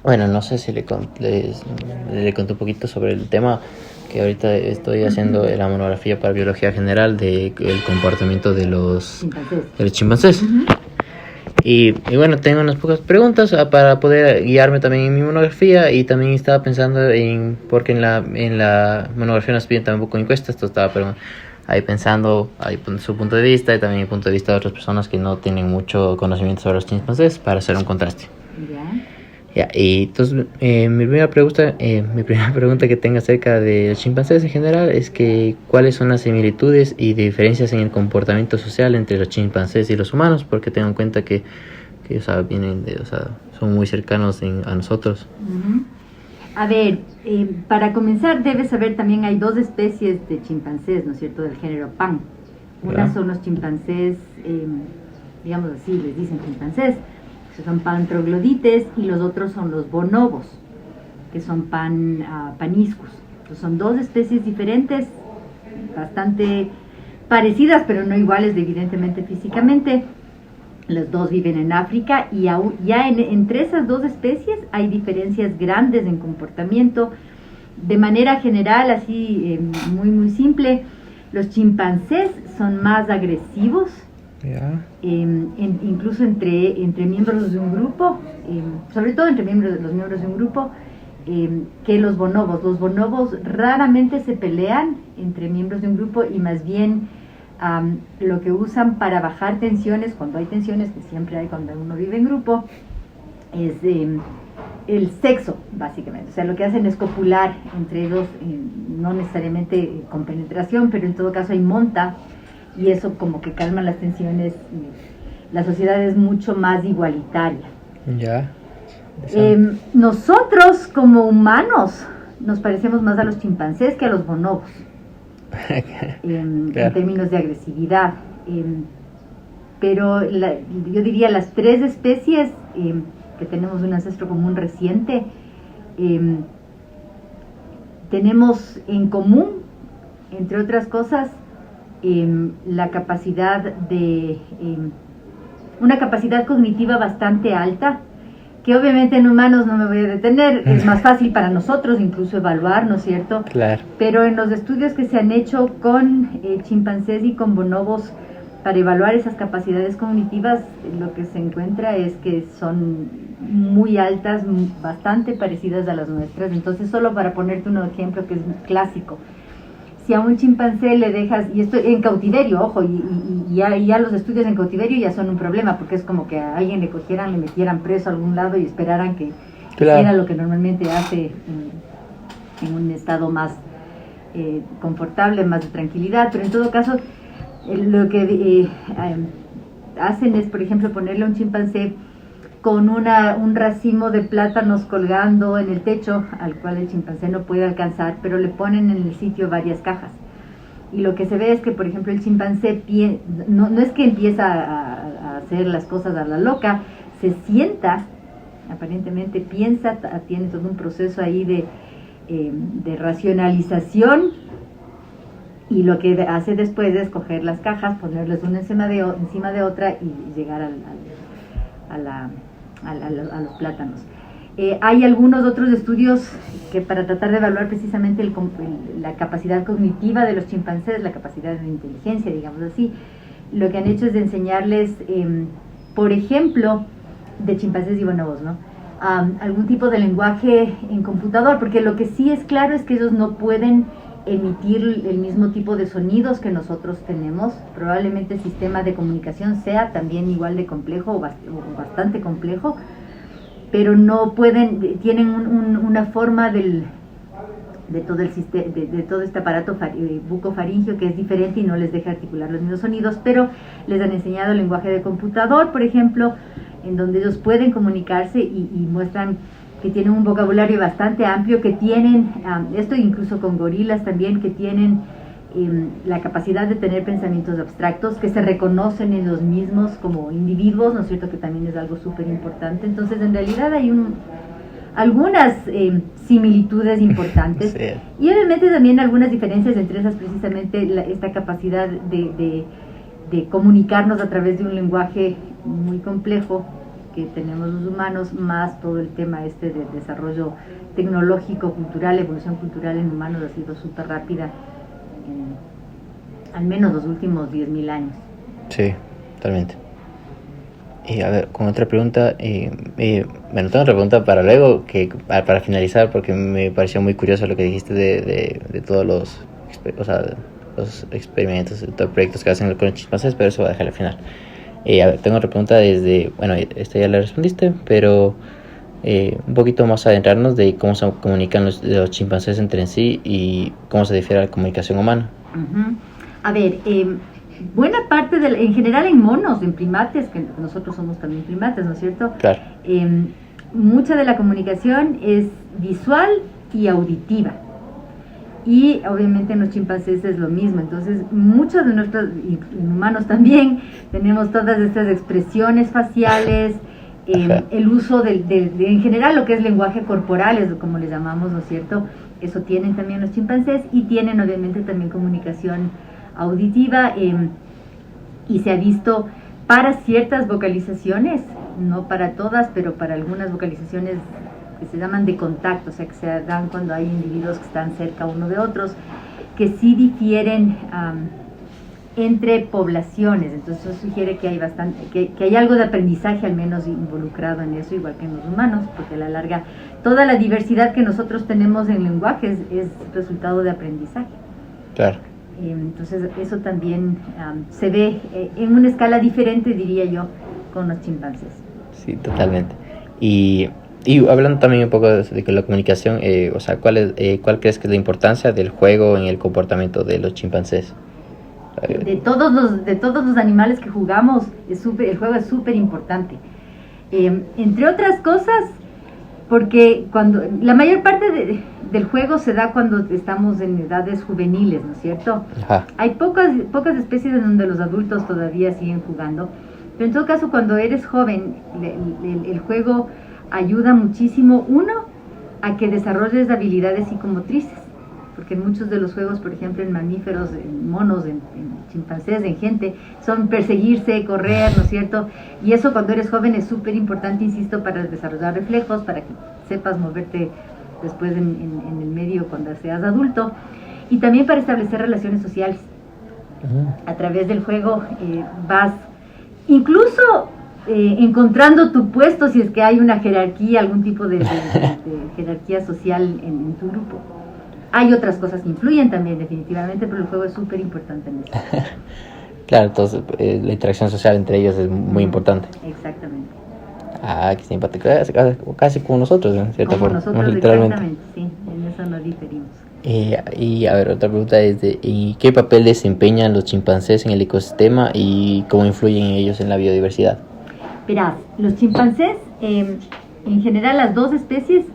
Bueno, no sé si le conté un poquito sobre el tema que ahorita estoy haciendo la monografía para biología general de el comportamiento Chimpancés. de los chimpancés. Y bueno, tengo unas pocas preguntas para poder guiarme también en mi monografía, y también estaba pensando porque en la monografía nos piden también un poco de encuestas, entonces estaba ahí pensando ahí su punto de vista y también el punto de vista de otras personas que no tienen mucho conocimiento sobre los chimpancés para hacer un contraste. Ya. Ya, y entonces mi primera pregunta que tengo acerca de los chimpancés en general es que ¿cuáles son las similitudes y diferencias en el comportamiento social entre los chimpancés y los humanos? Porque tengo en cuenta que o sea, son muy cercanos a nosotros. A ver, para comenzar debes saber también hay dos especies de chimpancés, ¿no es cierto?, del género Pan. Una son los chimpancés, digamos así, les dicen chimpancés, que son pan troglodites, y los otros son los bonobos, que son paniscus. Entonces son dos especies diferentes, bastante parecidas, pero no iguales evidentemente físicamente. Los dos viven en África y entre esas dos especies hay diferencias grandes en comportamiento. De manera general, así muy muy simple, los chimpancés son más agresivos, incluso entre miembros de un grupo, sobre todo entre los miembros de un grupo, que los bonobos. Los bonobos raramente se pelean entre miembros de un grupo, y más bien lo que usan para bajar tensiones, cuando hay tensiones, que siempre hay cuando uno vive en grupo, es el sexo, básicamente. O sea, lo que hacen es copular entre ellos, no necesariamente con penetración, pero en todo caso hay monta, y eso como que calma las tensiones. La sociedad es mucho más igualitaria. Ya. Nosotros como humanos nos parecemos más a los chimpancés que a los bonobos. En términos de agresividad, pero yo diría las tres especies que tenemos un ancestro común reciente, tenemos en común, entre otras cosas, la capacidad de una capacidad cognitiva bastante alta, que obviamente en humanos no me voy a detener, es más fácil para nosotros incluso evaluar, ¿no es cierto? Claro. Pero en los estudios que se han hecho con chimpancés y con bonobos para evaluar esas capacidades cognitivas, lo que se encuentra es que son muy altas, bastante parecidas a las nuestras. Entonces, solo para ponerte un ejemplo que es clásico, si a un chimpancé le dejas, y esto en cautiverio, ojo, y ya los estudios en cautiverio ya son un problema, porque es como que a alguien le cogieran, le metieran preso a algún lado y esperaran que hiciera lo que normalmente hace en un estado más confortable, más de tranquilidad. Pero en todo caso, lo que hacen es, por ejemplo, ponerle a un chimpancé con un racimo de plátanos colgando en el techo, al cual el chimpancé no puede alcanzar, pero le ponen en el sitio varias cajas. Y lo que se ve es que, por ejemplo, el chimpancé no es que empieza a hacer las cosas a la loca, se sienta, aparentemente piensa, tiene todo un proceso ahí de racionalización, y lo que hace después es coger las cajas, ponerles una encima de otra y llegar a los plátanos. Hay algunos otros estudios que para tratar de evaluar precisamente la capacidad cognitiva de los chimpancés, la capacidad de inteligencia, digamos así, lo que han hecho es de enseñarles, por ejemplo, de chimpancés y bonobos, ¿no? Algún tipo de lenguaje en computador, porque lo que sí es claro es que ellos no pueden emitir el mismo tipo de sonidos que nosotros tenemos. Probablemente el sistema de comunicación sea también igual de complejo o bastante complejo, pero no pueden, tienen una forma de todo el sistema, de todo este aparato bucofaringio que es diferente y no les deja articular los mismos sonidos, pero les han enseñado el lenguaje de computador, por ejemplo, en donde ellos pueden comunicarse y muestran que tienen un vocabulario bastante amplio, que tienen, esto incluso con gorilas también, que tienen la capacidad de tener pensamientos abstractos, que se reconocen en los mismos como individuos, ¿no es cierto?, que también es algo súper importante. Entonces, en realidad hay algunas similitudes importantes, sí, y obviamente también algunas diferencias entre esas, precisamente esta capacidad de comunicarnos a través de un lenguaje muy complejo, que tenemos los humanos, más todo el tema de desarrollo tecnológico, cultural, evolución cultural en humanos ha sido súper rápida, al menos los últimos 10.000 años. Sí, totalmente. Y a ver, con otra pregunta, bueno, tengo otra pregunta para luego, para finalizar, porque me pareció muy curioso lo que dijiste de todos los experimentos, de todos los proyectos que hacen con los chimpancés, pero eso voy a dejar al final. A ver, tengo otra pregunta bueno, esta ya la respondiste, pero un poquito más adentrarnos de cómo se comunican los chimpancés entre sí y cómo se difiere a la comunicación humana. Uh-huh. A ver, buena parte en general en monos, en primates, que nosotros somos también primates, ¿no es cierto? Claro. Mucha de la comunicación es visual y auditiva. Y obviamente en los chimpancés es lo mismo. Entonces, muchos de nuestros, y en humanos también, tenemos todas estas expresiones faciales, el uso en general lo que es lenguaje corporal, es como le llamamos, ¿no es cierto? Eso tienen también los chimpancés, y tienen obviamente también comunicación auditiva, y se ha visto para ciertas vocalizaciones, no para todas, pero para algunas vocalizaciones que se llaman de contacto, o sea, que se dan cuando hay individuos que están cerca uno de otros, que sí difieren entre poblaciones. Entonces eso sugiere que hay que hay algo de aprendizaje al menos involucrado en eso, igual que en los humanos, porque a la larga toda la diversidad que nosotros tenemos en lenguajes es resultado de aprendizaje. Claro. Entonces eso también se ve en una escala diferente, diría yo, con los chimpancés. Sí, totalmente. Y hablando también un poco de la comunicación, o sea, ¿cuál crees que es la importancia del juego en el comportamiento de los chimpancés? De todos los animales que jugamos, el juego es súper importante. Entre otras cosas, porque la mayor parte del juego se da cuando estamos en edades juveniles, ¿no es cierto? Ajá. Hay pocas especies en donde los adultos todavía siguen jugando, pero en todo caso cuando eres joven, el juego ayuda muchísimo, uno, a que desarrolles habilidades psicomotrices, porque en muchos de los juegos, por ejemplo en mamíferos, en monos, en chimpancés, en gente, son perseguirse, correr, ¿no es cierto? Y eso cuando eres joven es súper importante, insisto, para desarrollar reflejos, para que sepas moverte después en el medio cuando seas adulto, y también para establecer relaciones sociales. A través del juego vas incluso encontrando tu puesto, si es que hay una jerarquía, algún tipo de jerarquía social en tu grupo. Hay otras cosas que influyen también, definitivamente, pero el juego es súper importante en eso. Claro, entonces la interacción social entre ellos es muy importante. Exactamente. Ah, qué simpático. Casi como nosotros, en cierta forma. Como nosotros, literalmente. exactamente, sí, en eso no diferimos. Y a ver, otra pregunta es ¿y qué papel desempeñan los chimpancés en el ecosistema y cómo influyen ellos en la biodiversidad? Verás, los chimpancés, en general las dos especies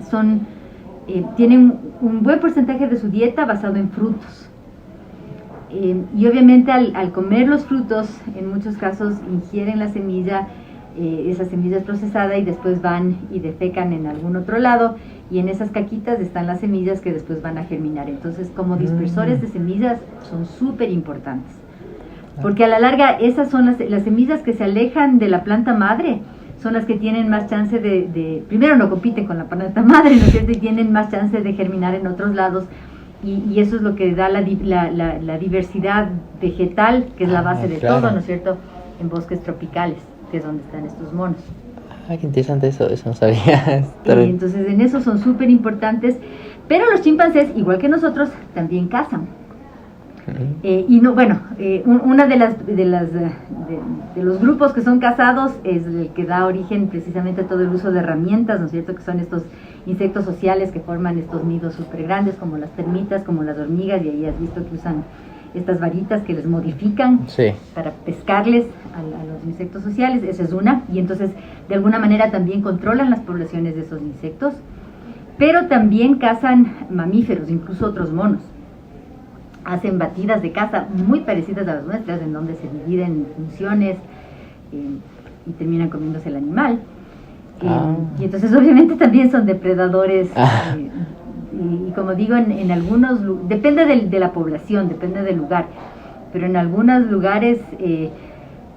tienen un buen porcentaje de su dieta basado en frutos. Y obviamente al comer los frutos, en muchos casos ingieren la semilla, esa semilla es procesada y después van y defecan en algún otro lado, y en esas caquitas están las semillas que después van a germinar. Entonces, como dispersores de semillas son súper importantes, porque a la larga esas son las semillas que se alejan de la planta madre, son las que tienen más chance primero no compiten con la planta madre, ¿no es cierto? Y tienen más chance de germinar en otros lados, y eso es lo que da la diversidad vegetal, que es la base de claro. todo, ¿no es cierto? En bosques tropicales, que es donde están estos monos. Ah, qué interesante eso no sabía. Entonces en eso son súper importantes, pero los chimpancés, igual que nosotros, también cazan. Y no, bueno, una de los grupos que son cazados es el que da origen precisamente a todo el uso de herramientas, ¿no es cierto? Que son estos insectos sociales que forman estos nidos súper grandes, como las termitas, como las hormigas, y ahí has visto que usan estas varitas que les modifican, sí, para pescarles a los insectos sociales. Esa es una, y entonces de alguna manera también controlan las poblaciones de esos insectos, pero también cazan mamíferos, incluso otros monos. Hacen batidas de caza muy parecidas a las nuestras, en donde se dividen funciones y terminan comiéndose el animal. Y entonces obviamente también son depredadores. Y como digo, en algunos, depende de la población, depende del lugar, pero en algunos lugares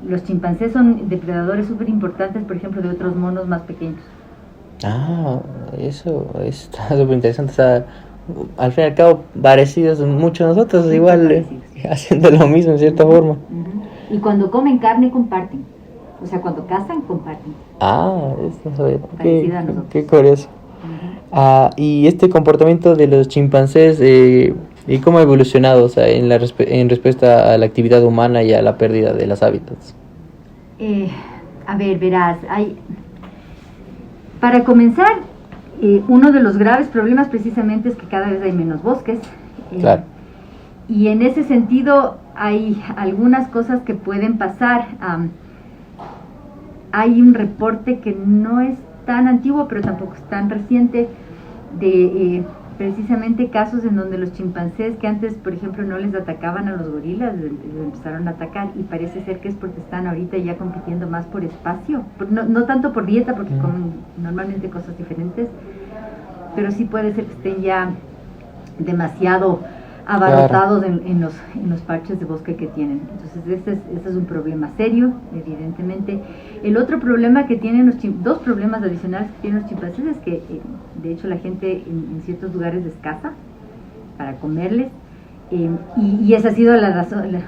los chimpancés son depredadores súper importantes, por ejemplo, de otros monos más pequeños. Ah, eso está súper interesante. O sea, al fin y al cabo, parecidos mucho a nosotros, Mucho igual parecidos. haciendo lo mismo en cierta forma. Y cuando comen carne, comparten. O sea, cuando cazan, comparten. Ah, eso no sabía. Parecida a nosotros. Qué curioso. Y este comportamiento de los chimpancés, ¿y cómo ha evolucionado, o sea, en respuesta a la actividad humana y a la pérdida de los hábitats? A ver, verás, para comenzar, uno de los graves problemas precisamente es que cada vez hay menos bosques. Claro. Y en ese sentido hay algunas cosas que pueden pasar. Hay un reporte que no es tan antiguo, pero tampoco es tan reciente, de precisamente casos en donde los chimpancés, que antes, por ejemplo, no les atacaban a los gorilas, les empezaron a atacar, y parece ser que es porque están ahorita ya compitiendo más por espacio, no tanto por dieta, porque comen normalmente cosas diferentes, pero sí puede ser que estén ya demasiado abarrotados, claro, en los parches de bosque que tienen. Entonces ese es un problema serio, evidentemente. El otro problema que tienen dos problemas adicionales que tienen los chimpancés es que de hecho la gente en ciertos lugares les caza para comerles, y esa ha sido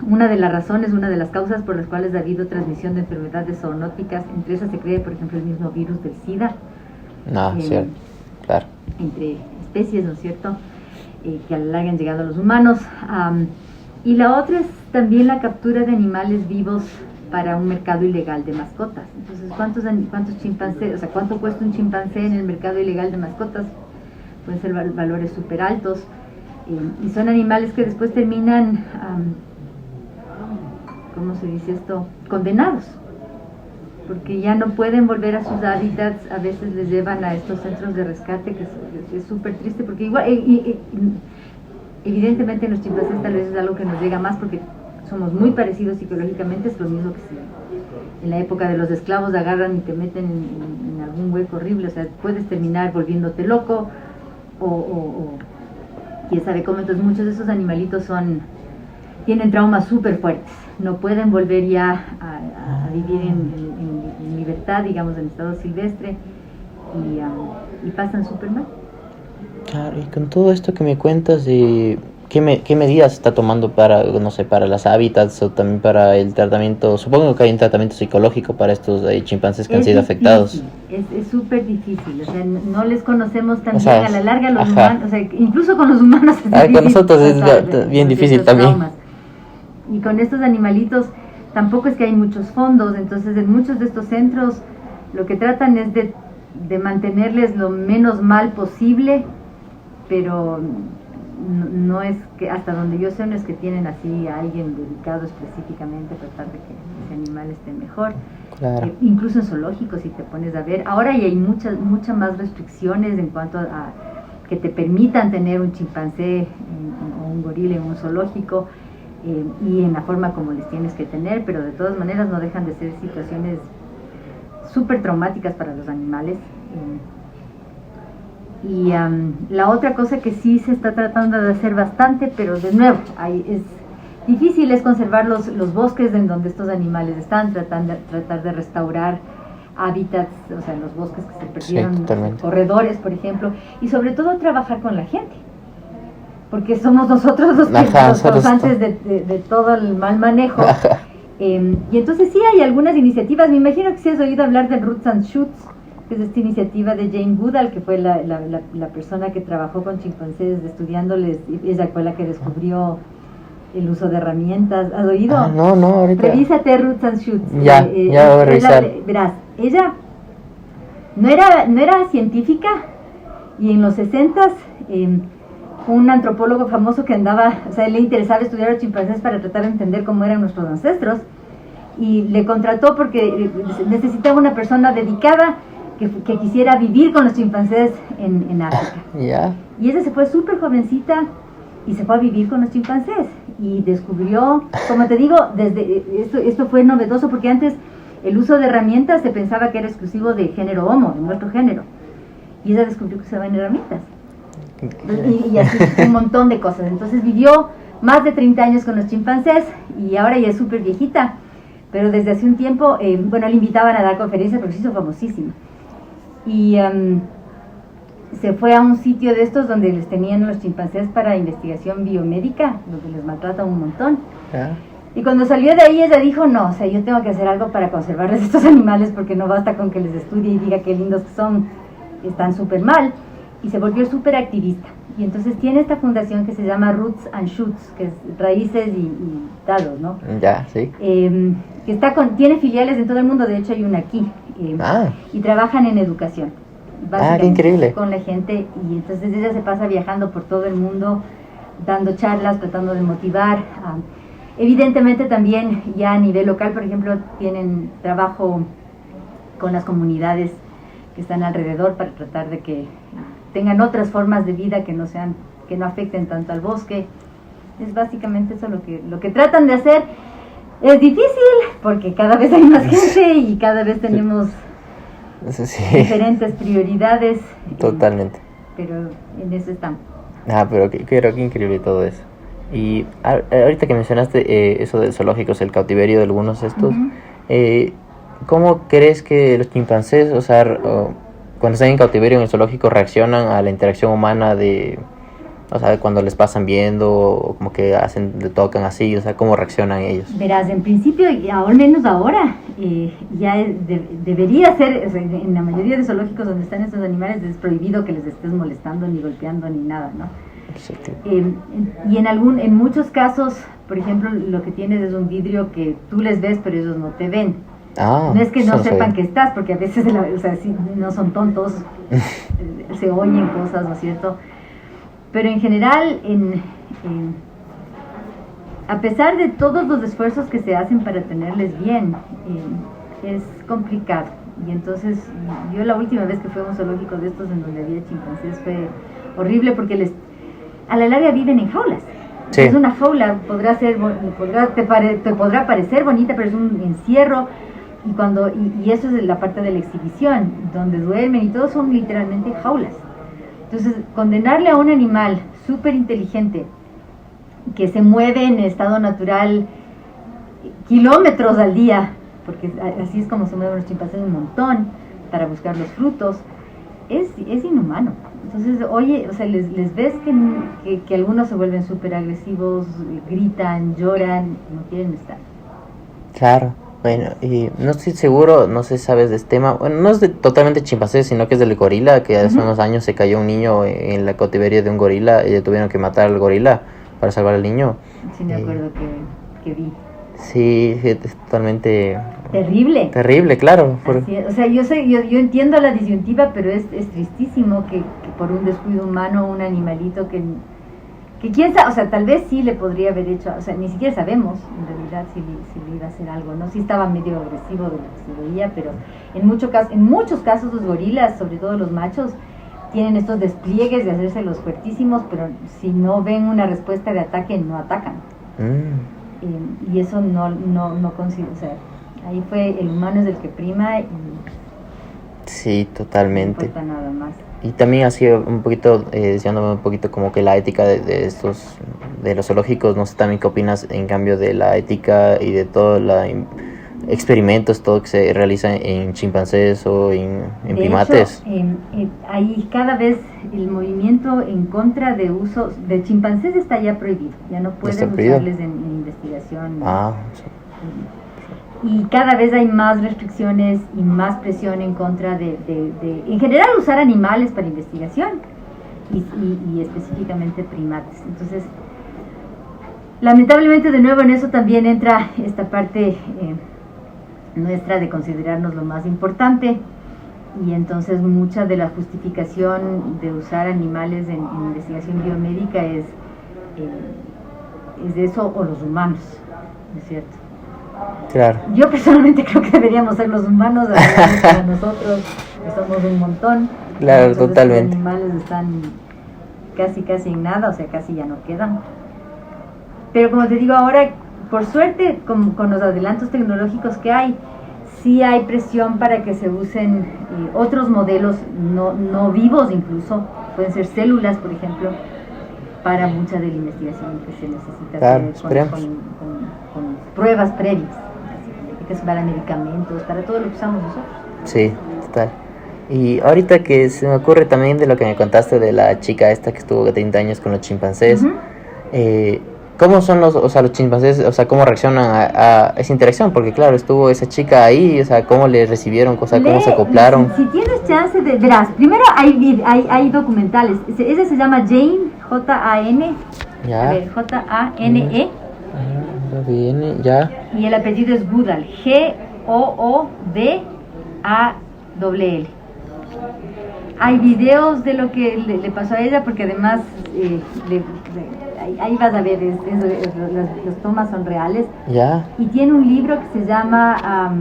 una de las razones, una de las causas por las cuales ha habido transmisión de enfermedades zoonóticas. Entre esas se cree, por ejemplo, el mismo virus del SIDA. Cierto, claro. Entre especies, ¿no es cierto?, que a la larga han llegado a los humanos. Y la otra es también la captura de animales vivos para un mercado ilegal de mascotas. Entonces, ¿cuántos chimpancés, o sea, cuánto cuesta un chimpancé en el mercado ilegal de mascotas? Pueden ser valores súper altos, y son animales que después terminan, ¿cómo se dice esto?, condenados, porque ya no pueden volver a sus hábitats. A veces les llevan a estos centros de rescate, que es súper triste, porque igual, evidentemente en los chimpancés tal vez es algo que nos llega más porque somos muy parecidos psicológicamente. Es lo mismo que si en la época de los esclavos agarran y te meten en algún hueco horrible, o sea, puedes terminar volviéndote loco, o quién sabe cómo. Entonces muchos de esos animalitos tienen traumas súper fuertes, no pueden volver ya a vivir en libertad, digamos, en estado silvestre, y pasan súper mal. Claro, y con todo esto que me cuentas, ¿qué medidas está tomando para, no sé, para los hábitats o también para el tratamiento? Supongo que hay un tratamiento psicológico para estos chimpancés que han sido afectados. Es súper difícil, o sea, no les conocemos tan, o sea, bien a la larga los humanos, o sea, incluso con los humanos es difícil. Con nosotros es bien difícil también. Traumas. Y con estos animalitos tampoco es que hay muchos fondos. Entonces en muchos de estos centros lo que tratan es de mantenerles lo menos mal posible, pero no es que, hasta donde yo sé, no es que tienen así a alguien dedicado específicamente a tratar de que ese animal esté mejor. Claro. Incluso en zoológicos, si te pones a ver, ahora ya hay muchas más restricciones en cuanto a que te permitan tener un chimpancé o un gorila en un zoológico, y en la forma como les tienes que tener, pero de todas maneras no dejan de ser situaciones súper traumáticas para los animales. Y la otra cosa que sí se está tratando de hacer bastante, pero de nuevo, es difícil, es conservar los bosques en donde estos animales están, tratar de restaurar hábitats, o sea, los bosques que se perdieron, sí, corredores, por ejemplo, y sobre todo trabajar con la gente, porque somos nosotros los causantes de todo el mal manejo. Y entonces sí hay algunas iniciativas. Me imagino que sí has oído hablar del Roots and Shoots, que es esta iniciativa de Jane Goodall, que fue la persona que trabajó con chimpancés estudiándoles. Ella fue la que descubrió el uso de herramientas. ¿Has oído? No, ahorita. Revísate Roots and Shoots. Ya voy a revisar. Verás, ella no era científica, y en los 60s un antropólogo famoso que andaba, o sea, le interesaba estudiar a los chimpancés para tratar de entender cómo eran nuestros ancestros, y le contrató porque necesitaba una persona dedicada que quisiera vivir con los chimpancés en África. Y ella se fue súper jovencita y se fue a vivir con los chimpancés y descubrió, como te digo, esto fue novedoso, porque antes el uso de herramientas se pensaba que era exclusivo de género Homo, de nuestro género, y ella descubrió que se usaban herramientas. Y así un montón de cosas. Entonces vivió más de 30 años con los chimpancés y ahora ya es súper viejita, pero desde hace un tiempo, bueno, le invitaban a dar conferencias porque se hizo famosísima. Y se fue a un sitio de estos donde les tenían los chimpancés para investigación biomédica, donde les maltratan un montón. Y cuando salió de ahí ella dijo, no, o sea, yo tengo que hacer algo para conservarles estos animales porque no basta con que les estudie y diga qué lindos que son, están súper mal. Y se volvió súper activista. Y entonces tiene esta fundación que se llama Roots and Shoots, que es raíces y talos, ¿no? Ya, sí. Que tiene filiales en todo el mundo, de hecho hay una aquí. Y trabajan en educación. Qué increíble. Con la gente, y entonces ella se pasa viajando por todo el mundo, dando charlas, tratando de motivar. Evidentemente también ya a nivel local, por ejemplo, tienen trabajo con las comunidades que están alrededor para tratar de que tengan otras formas de vida que no afecten tanto al bosque. Es básicamente eso lo que tratan de hacer. Es difícil porque cada vez hay más gente y cada vez tenemos diferentes prioridades. Totalmente. Pero en eso estamos. Pero qué increíble todo eso. Y ahorita que mencionaste eso de zoológicos, el cautiverio de algunos de estos, ¿cómo crees que los chimpancés, o sea, cuando están en cautiverio en el zoológico, reaccionan a la interacción humana o sea, cuando les pasan viendo, o como que le tocan así, o sea, cómo reaccionan ellos? Verás, en principio, al menos ahora, ya debería ser, o sea, en la mayoría de zoológicos donde están estos animales es prohibido que les estés molestando, ni golpeando, ni nada, ¿no? Sí. Y en muchos casos, por ejemplo, lo que tienes es un vidrio que tú les ves, pero ellos no te ven. No es que no sepan que estás, porque a veces, o sea, sí, no son tontos, se oyen cosas, ¿no es cierto? Pero en general, a pesar de todos los esfuerzos que se hacen para tenerles bien, es complicado. Y entonces, yo la última vez que fui a un zoológico de estos en donde había chimpancés fue horrible porque a la larga viven en jaulas. Sí. Es una jaula, te podrá parecer bonita, pero es un encierro. Y eso es la parte de la exhibición, donde duermen y todo son literalmente jaulas. Entonces, condenarle a un animal súper inteligente, que se mueve en estado natural kilómetros al día, porque así es como se mueven los chimpancés un montón, para buscar los frutos, es inhumano. Entonces, oye, o sea, les ves que algunos se vuelven súper agresivos, gritan, lloran, no quieren estar. Claro. Bueno, y no estoy seguro, no sé si sabes de este tema, bueno, no es totalmente chimpancés, sino que es del gorila, que hace unos años se cayó un niño en la cautiverio de un gorila y tuvieron que matar al gorila para salvar al niño. Sí, me acuerdo que vi. Sí, es totalmente... Terrible, claro. O sea, yo entiendo la disyuntiva, pero es tristísimo que por un descuido humano un animalito que quién sabe, o sea, tal vez sí le podría haber hecho, o sea, ni siquiera sabemos en realidad si le iba a hacer algo, ¿no? Sí estaba medio agresivo de lo que se veía, pero en muchos casos los gorilas, sobre todo los machos, tienen estos despliegues de hacerse los fuertísimos, pero si no ven una respuesta de ataque, no atacan. Y eso no consigo, o sea, ahí fue el humano es el que prima y... Sí, totalmente. No importa nada más. Y también así un poquito, diciéndome un poquito como que la ética de los zoológicos, no sé también qué opinas en cambio de la ética y de todos los experimentos, todo que se realiza en chimpancés o en primates. Hecho, ahí cada vez el movimiento en contra de uso de chimpancés está ya prohibido, ya no pueden usarles en investigación. Y cada vez hay más restricciones y más presión en contra de en general, usar animales para investigación y específicamente primates. Entonces, lamentablemente, de nuevo en eso también entra esta parte nuestra de considerarnos lo más importante, y entonces mucha de la justificación de usar animales en investigación biomédica es eso o los humanos, ¿no es cierto? Claro. Yo personalmente creo que deberíamos ser los humanos para nosotros, que somos un montón. Claro, entonces, totalmente. Los animales están casi en nada, o sea, casi ya no quedan. Pero como te digo ahora, por suerte, con los adelantos tecnológicos que hay, sí hay presión para que se usen otros modelos no vivos, incluso pueden ser células, por ejemplo, para mucha de la investigación que se necesita hacer con pruebas previas, para medicamentos, para todo lo que usamos nosotros. Sí, total. Y ahorita que se me ocurre también de lo que me contaste de la chica esta que estuvo 30 años con los chimpancés, ¿cómo son los chimpancés, o sea, cómo reaccionan a esa interacción? Porque claro, estuvo esa chica ahí, o sea, ¿cómo le recibieron? O sea, ¿cómo se acoplaron? Si tienes chance de... Verás, primero hay documentales. Ese se llama Jane, J-A-N. Ya. A ver, J-A-N-E. Viene, ya. Y el apellido es Goodall, G-O-O-D-A-L-L. Hay videos de lo que le pasó a ella, porque además ahí vas a ver, los tomas son reales. Ya. Y tiene un libro que se llama,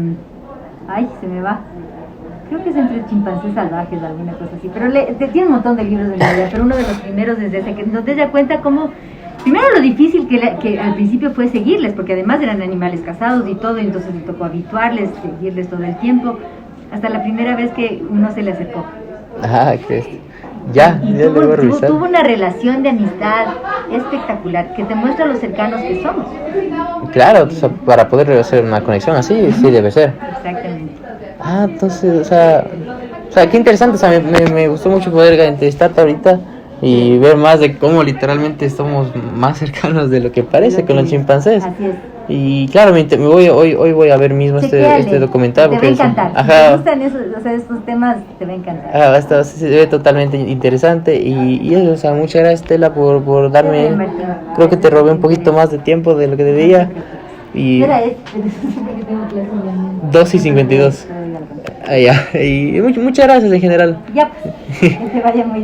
ay, se me va, creo que es Entre chimpancés salvajes, alguna cosa así, pero tiene un montón de libros de la vida, pero uno de los primeros es ese, donde ella cuenta cómo, primero lo difícil que al principio fue seguirles, porque además eran animales cazados y todo, y entonces le tocó habituarles, seguirles todo el tiempo, hasta la primera vez que uno se le acercó. Ah, que ya le voy a revisar. Tuvo una relación de amistad espectacular que te muestra lo cercanos que somos. Claro, o sea, para poder hacer una conexión así, sí debe ser. Exactamente. Ah, entonces, o sea, qué interesante, o sea, me gustó mucho poder entrevistarte ahorita y ver más de cómo literalmente somos más cercanos de lo que parece con los chimpancés. Así es. Y claro, hoy voy a ver mismo este documental. Te va a encantar. Ajá. Si te gustan estos temas, te va a encantar. Esto se ve totalmente interesante y eso, o sea, muchas gracias, Estela, por darme, creo que te robé un poquito más de tiempo de lo que debía. Y 2:52. Ah, ya. Y muchas gracias en general. Ya, pues, que te vaya muy bien.